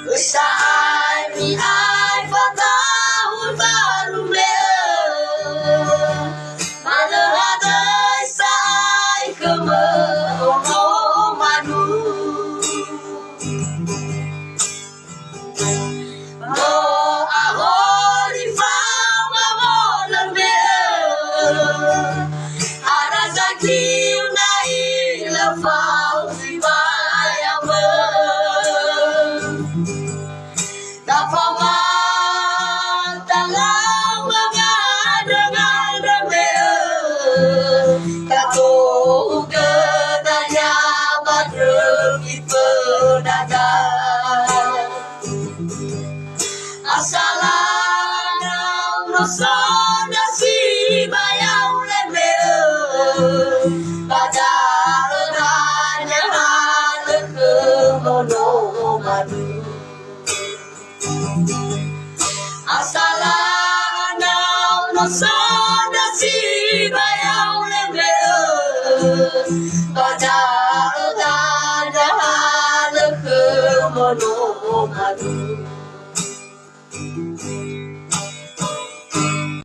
Usai ai tahun baru Malahadai sai keme ono madu Mo ahori fama mo lembe Ada zakiu na ila fau si baya me Talang mga dengan rebe Kato gedanya badregi pedagang Asalanam rosona si bayau lebe Pada eranya haleke mono madu Asalanam rosona si bayau lebe Pada eranya haleke mono madu